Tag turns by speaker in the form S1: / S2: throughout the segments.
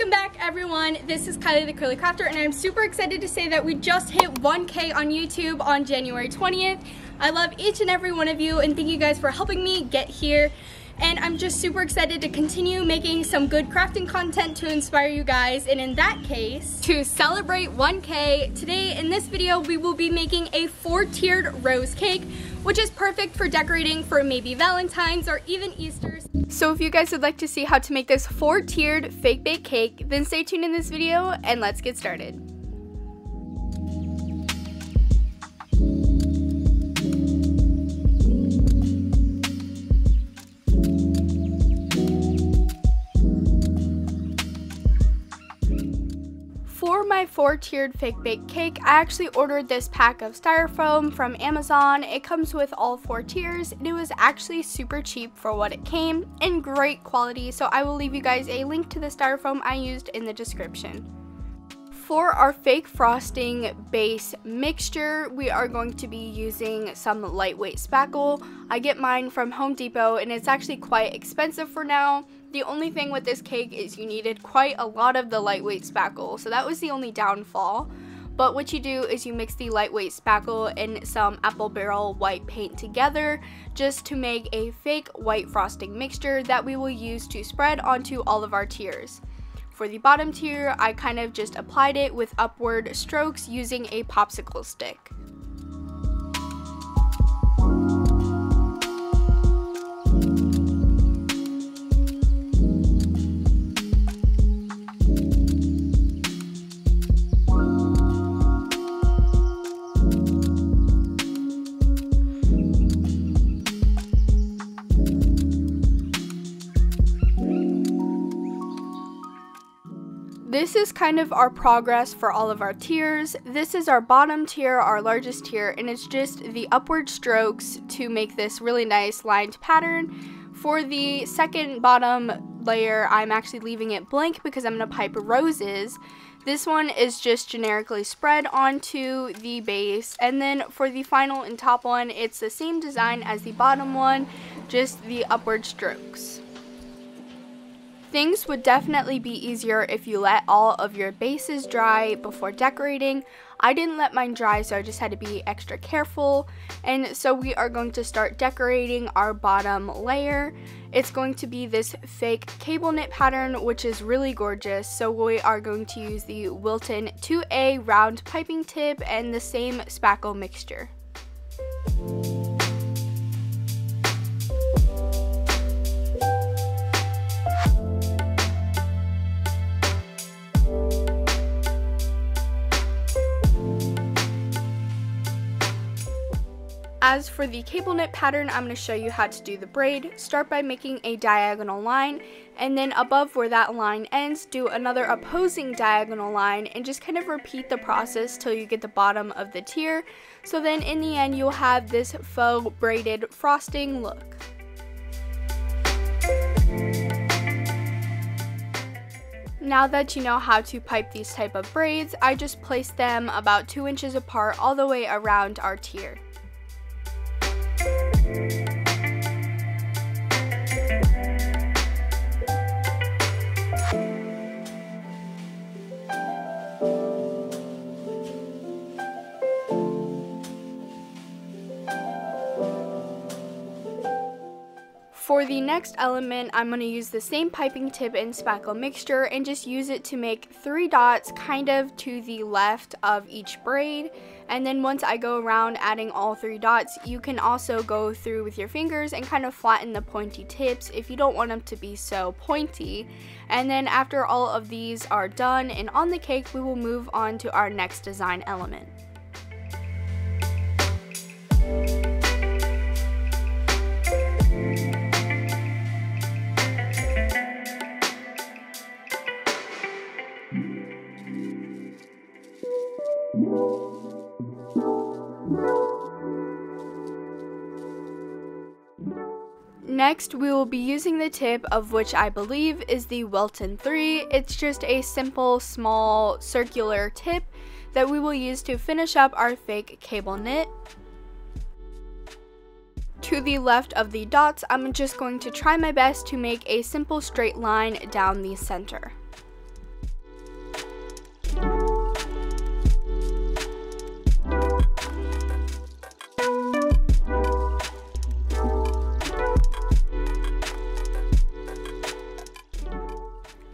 S1: Welcome back everyone, this is Kylie the Curly Crafter and I'm super excited to say that we just hit 1K on YouTube on January 20th. I love each and every one of you and thank you guys for helping me get here. And I'm just super excited to continue making some good crafting content to inspire you guys. And in that case, to celebrate 1K, today in this video we will be making a 4-tiered rose cake, which is perfect for decorating for maybe Valentine's or even Easter's. So if you guys would like to see how to make this 4-tiered fake bake cake, then stay tuned in this video and let's get started. For my 4-tiered fake bake cake, I actually ordered this pack of styrofoam from Amazon. It comes with all 4 tiers and it was actually super cheap for what it came and great quality, so I will leave you guys a link to the styrofoam I used in the description. For our fake frosting base mixture, we are going to be using some lightweight spackle. I get mine from Home Depot and it's actually quite expensive for now. The only thing with this cake is you needed quite a lot of the lightweight spackle, so that was the only downfall. But what you do is you mix the lightweight spackle and some apple barrel white paint together just to make a fake white frosting mixture that we will use to spread onto all of our tiers. For the bottom tier, I kind of just applied it with upward strokes using a popsicle stick. This is kind of our progress for all of our tiers. This is our bottom tier, our largest tier, and it's just the upward strokes to make this really nice lined pattern. For the second bottom layer, I'm actually leaving it blank because I'm going to pipe roses. This one is just generically spread onto the base, and then for the final and top one, it's the same design as the bottom one, just the upward strokes. Things would definitely be easier if you let all of your bases dry before decorating. I didn't let mine dry, so I just had to be extra careful. And so we are going to start decorating our bottom layer. It's going to be this fake cable knit pattern, which is really gorgeous. So we are going to use the Wilton 2A round piping tip and the same spackle mixture. As for the cable knit pattern, I'm going to show you how to do the braid. Start by making a diagonal line, and then above where that line ends, do another opposing diagonal line, and just kind of repeat the process till you get the bottom of the tier. So then in the end, you'll have this faux braided frosting look. Now that you know how to pipe these type of braids, I just place them about 2 inches apart all the way around our tier. For the next element, I'm going to use the same piping tip and spackle mixture and just use it to make 3 dots kind of to the left of each braid. And then once I go around adding all 3 dots, you can also go through with your fingers and kind of flatten the pointy tips if you don't want them to be so pointy. And then after all of these are done and on the cake, we will move on to our next design element. Next, we will be using the tip of which I believe is the Wilton 3. It's just a simple, small, circular tip that we will use to finish up our fake cable knit. To the left of the dots, I'm just going to try my best to make a simple straight line down the center.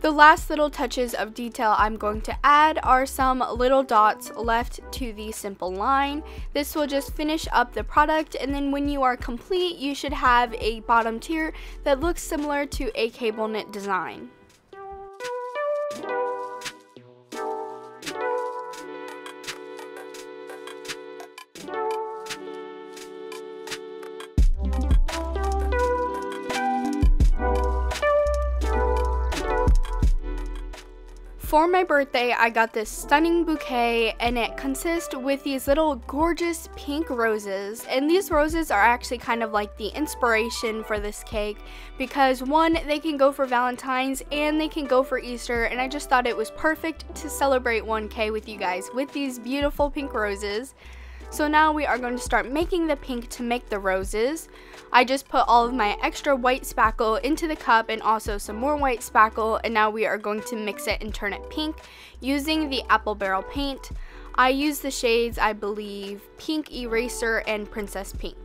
S1: The last little touches of detail I'm going to add are some little dots left to the simple line. This will just finish up the product, and then when you are complete, you should have a bottom tier that looks similar to a cable knit design. For my birthday, I got this stunning bouquet, and it consists with these little gorgeous pink roses, and these roses are actually kind of like the inspiration for this cake because one, they can go for Valentine's and they can go for Easter, and I just thought it was perfect to celebrate 1K with you guys with these beautiful pink roses. So now we are going to start making the pink to make the roses. I just put all of my extra white spackle into the cup and also some more white spackle, and now we are going to mix it and turn it pink using the apple barrel paint. I use the shades, I believe, Pink Eraser and Princess Pink.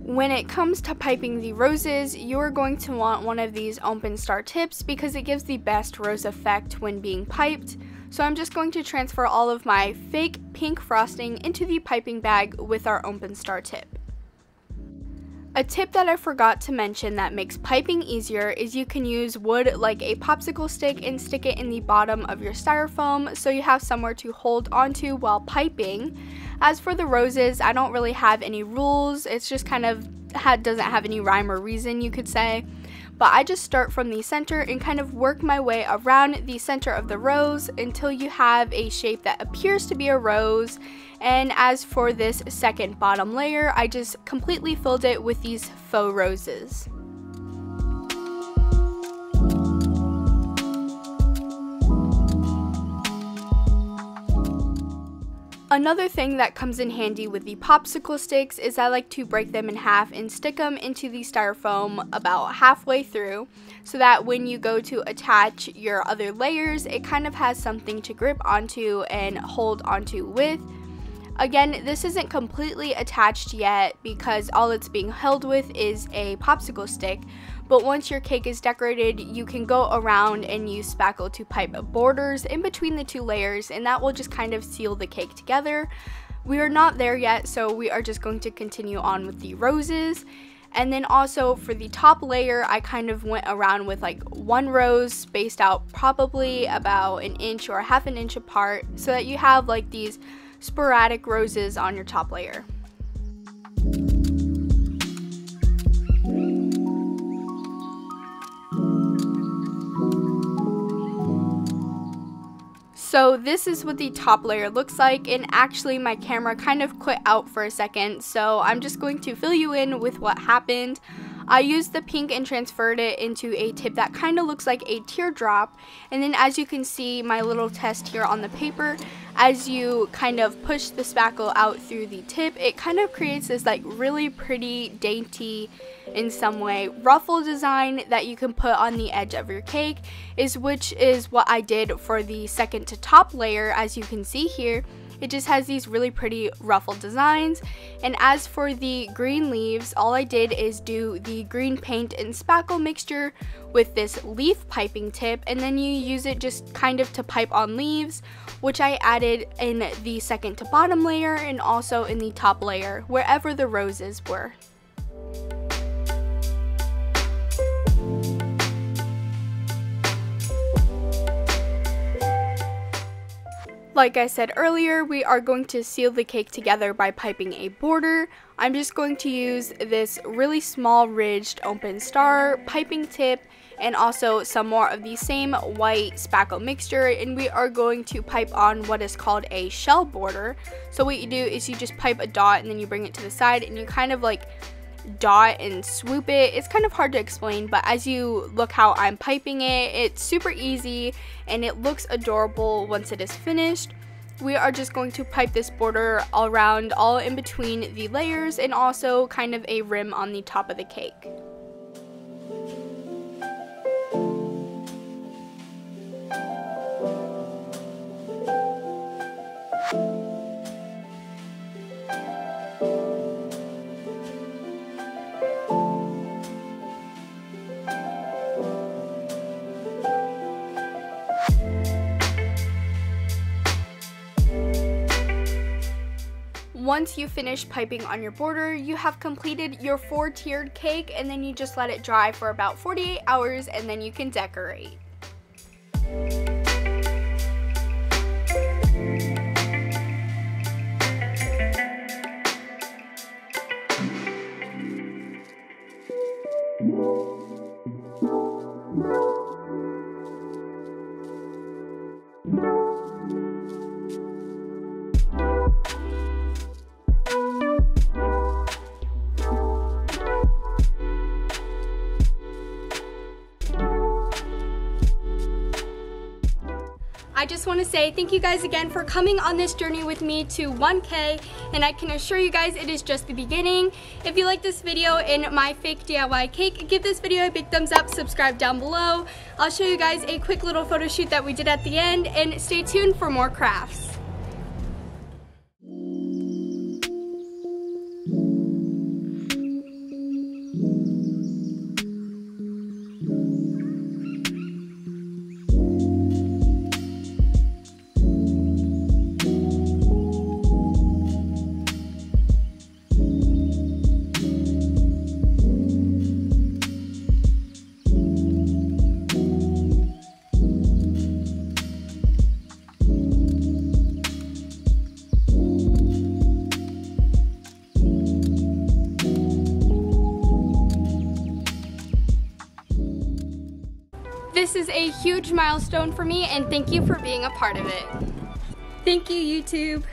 S1: When it comes to piping the roses, you're going to want one of these open star tips because it gives the best rose effect when being piped. So I'm just going to transfer all of my fake pink frosting into the piping bag with our open star tip. A tip that I forgot to mention that makes piping easier is you can use wood like a popsicle stick and stick it in the bottom of your styrofoam so you have somewhere to hold onto while piping. As for the roses, I don't really have any rules. It's just kind of doesn't have any rhyme or reason, you could say. But I just start from the center and kind of work my way around the center of the rose until you have a shape that appears to be a rose. And as for this second bottom layer, I just completely filled it with these faux roses. Another thing that comes in handy with the popsicle sticks is I like to break them in half and stick them into the styrofoam about halfway through so that when you go to attach your other layers, it kind of has something to grip onto and hold onto with. Again, this isn't completely attached yet because all it's being held with is a popsicle stick, but once your cake is decorated, you can go around and use spackle to pipe borders in between the two layers, and that will just kind of seal the cake together. We are not there yet, so we are just going to continue on with the roses. And then also for the top layer, I kind of went around with like one rose spaced out probably about an inch or half an inch apart so that you have like these sporadic roses on your top layer. So this is what the top layer looks like, and actually my camera kind of quit out for a second, so I'm just going to fill you in with what happened. I used the pink and transferred it into a tip that kind of looks like a teardrop, and then as you can see my little test here on the paper, as you kind of push the spackle out through the tip, it kind of creates this like really pretty, dainty, in some way, ruffle design that you can put on the edge of your cake, which is what I did for the second to top layer. As you can see here, it just has these really pretty ruffle designs. And as for the green leaves, all I did is do the green paint and spackle mixture with this leaf piping tip, and then you use it just kind of to pipe on leaves, which I added in the second to bottom layer and also in the top layer wherever the roses were. Like I said earlier, we are going to seal the cake together by piping a border. I'm just going to use this really small ridged open star piping tip and also some more of the same white spackle mixture, and we are going to pipe on what is called a shell border. So what you do is you just pipe a dot and then you bring it to the side and you kind of like dot and swoop it. It's kind of hard to explain, but as you look how I'm piping it, it's super easy and it looks adorable once it is finished. We are just going to pipe this border all around, all in between the layers, and also kind of a rim on the top of the cake. Once you finish piping on your border, you have completed your 4-tiered cake, and then you just let it dry for about 48 hours and then you can decorate. I just want to say thank you guys again for coming on this journey with me to 1K, and I can assure you guys it is just the beginning. If you like this video and my fake DIY cake, give this video a big thumbs up, subscribe down below. I'll show you guys a quick little photo shoot that we did at the end, and stay tuned for more crafts. This is a huge milestone for me, and thank you for being a part of it. Thank you, YouTube.